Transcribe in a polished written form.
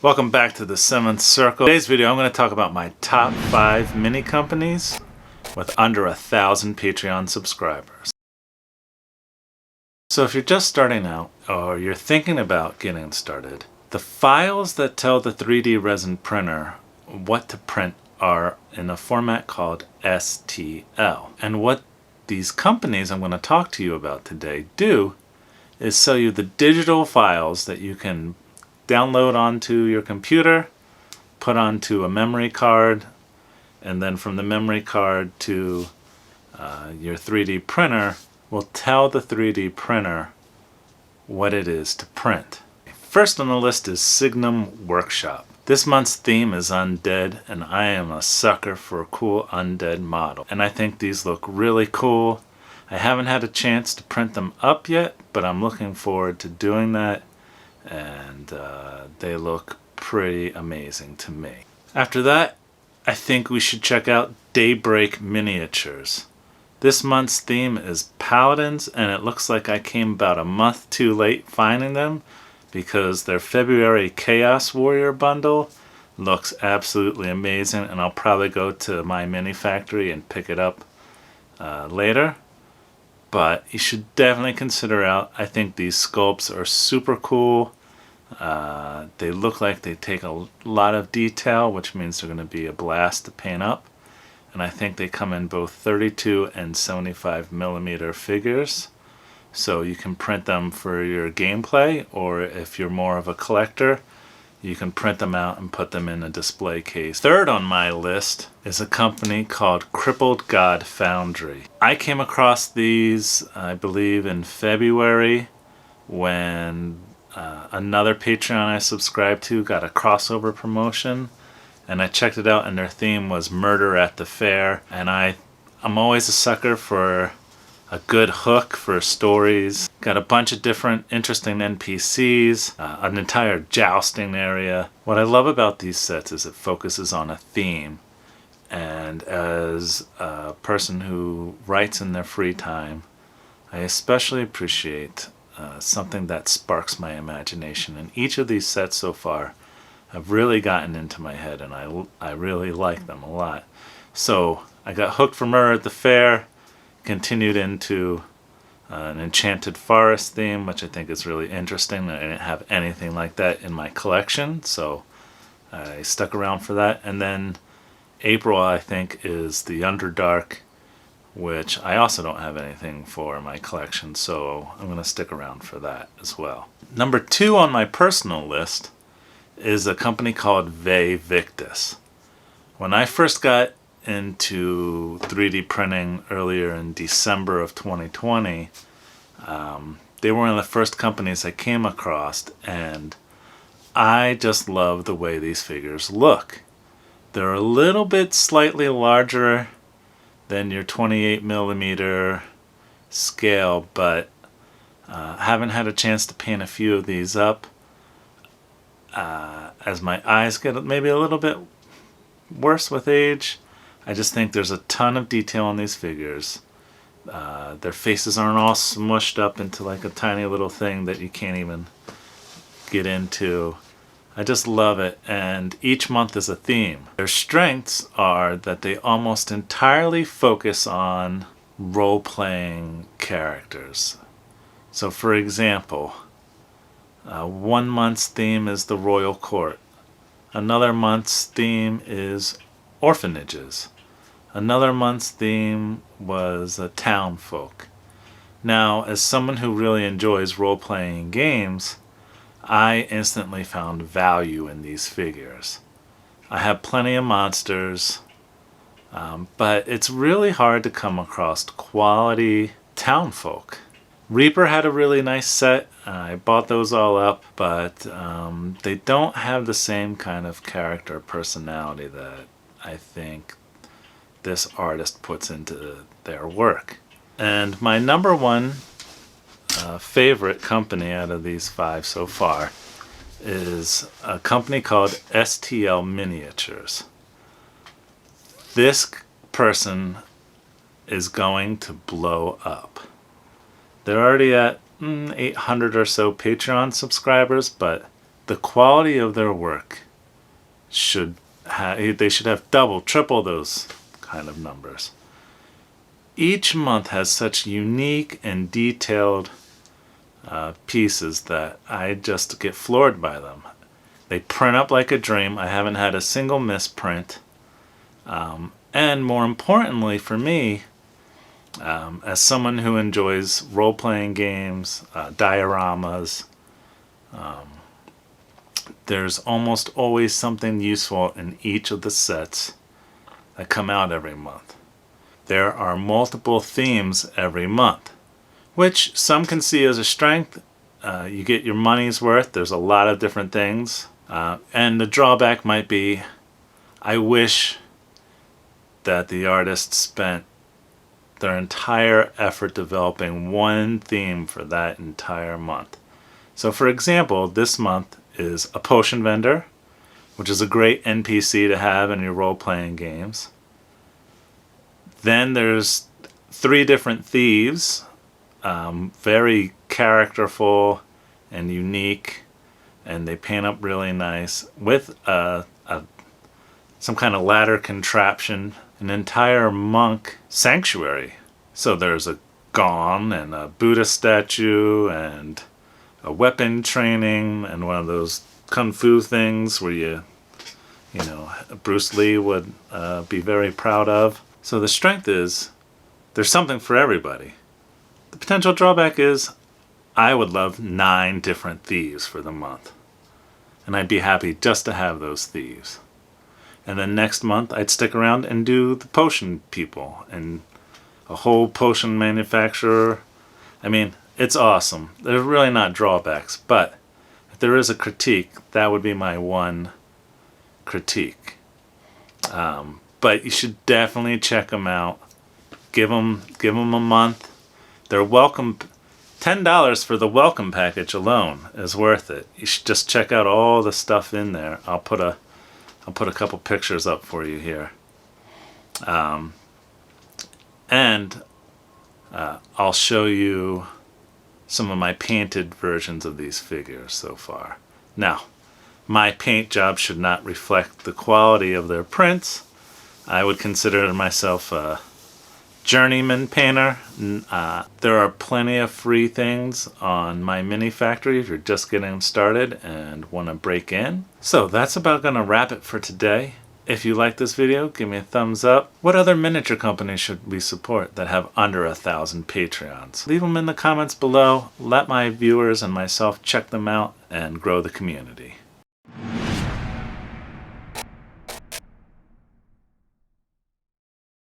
Welcome back to the 7th Circle. In today's video I'm going to talk about my top 5 mini companies with under 1,000 Patreon subscribers. So if you're just starting out or you're thinking about getting started, the files that tell the 3D resin printer what to print are in a format called STL. And what these companies I'm going to talk to you about today do is sell you the digital files that you can download onto your computer, put onto a memory card, and then from the memory card to your 3D printer will tell the 3D printer what it is to print. First on the list is Signum Workshop. This month's theme is undead, and I am a sucker for a cool undead model. And I think these look really cool. I haven't had a chance to print them up yet, but I'm looking forward to doing that. And they look pretty amazing to me. After that, I think we should check out Daybreak miniatures. This month's theme is paladins, and it looks like I came about a month too late finding them because their February Chaos Warrior bundle looks absolutely amazing, and I'll probably go to my mini factory and pick it up later. But you should definitely consider out. I think these sculpts are super cool. They look like they take a lot of detail, which means they're going to be a blast to paint up. And I think they come in both 32 and 75 millimeter figures. So you can print them for your gameplay, or if you're more of a collector, you can print them out and put them in a display case. Third on my list is a company called Crippled Foundry. I came across these, I believe, in February when another Patreon I subscribed to got a crossover promotion, and I checked it out, and their theme was Murder at the Fair. And I'm always a sucker for a good hook for stories. Got a bunch of different interesting NPCs, an entire jousting area. What I love about these sets is it focuses on a theme, and as a person who writes in their free time, I especially appreciate something that sparks my imagination. And each of these sets so far have really gotten into my head, and I really like them a lot. So I got hooked for Murder at the Fair, continued into an Enchanted Forest theme, which I think is really interesting. I didn't have anything like that in my collection, so I stuck around for that. And then April, I think, is the Underdark, which I also don't have anything for in my collection, so I'm going to stick around for that as well. Number 2 on my personal list is a company called veyvictus. When I first got into 3D printing earlier in December of 2020, they were one of the first companies I came across, and I just love the way these figures look. They're a little bit slightly larger than your 28 millimeter scale, but haven't had a chance to paint a few of these up. As my eyes get maybe a little bit worse with age, I just think there's a ton of detail on these figures. Their faces aren't all smushed up into like a tiny little thing that you can't even get into. I just love it, and each month is a theme. Their strengths are that they almost entirely focus on role-playing characters. So for example, one month's theme is the royal court. Another month's theme is orphanages. Another month's theme was town folk. Now, as someone who really enjoys role-playing games, I instantly found value in these figures. I have plenty of monsters, but it's really hard to come across quality town folk. Reaper had a really nice set. I bought those all up, but they don't have the same kind of character personality that I think this artist puts into their work. And my number one favorite company out of these 5 so far is a company called STL Miniatures. This person is going to blow up. They're already at 800 or so Patreon subscribers, but the quality of their work they should have double, triple those kind of numbers. Each month has such unique and detailed pieces that I just get floored by them. They print up like a dream. I haven't had a single misprint. And more importantly for me, as someone who enjoys role-playing games, dioramas, there's almost always something useful in each of the sets that come out every month. There are multiple themes every month, which some can see as a strength. You get your money's worth. There's a lot of different things. And the drawback might be, I wish that the artist spent their entire effort developing one theme for that entire month. So for example, this month is a potion vendor, which is a great NPC to have in your role-playing games. Then there's 3 different thieves, very characterful and unique, and they paint up really nice with some kind of ladder contraption, an entire monk sanctuary. So there's a gong and a Buddha statue and a weapon training and one of those kung fu things where you know, Bruce Lee would be very proud of. So the strength is there's something for everybody. The potential drawback is I would love 9 different thieves for the month. And I'd be happy just to have those thieves. And then next month I'd stick around and do the potion people and a whole potion manufacturer. I mean, it's awesome. There's really not drawbacks, but if there is a critique, that would be my one critique. But you should definitely check them out. Give them a month. They're welcome. $10 for the welcome package alone is worth it. You should just check out all the stuff in there. I'll put a couple pictures up for you here. And I'll show you some of my painted versions of these figures so far. Now, my paint job should not reflect the quality of their prints. I would consider myself a journeyman painter. There are plenty of free things on my mini factory if you're just getting started and want to break in. So that's about going to wrap it for today. If you like this video, give me a thumbs up. What other miniature companies should we support that have under 1,000 Patreons? Leave them in the comments below. Let my viewers and myself check them out and grow the community.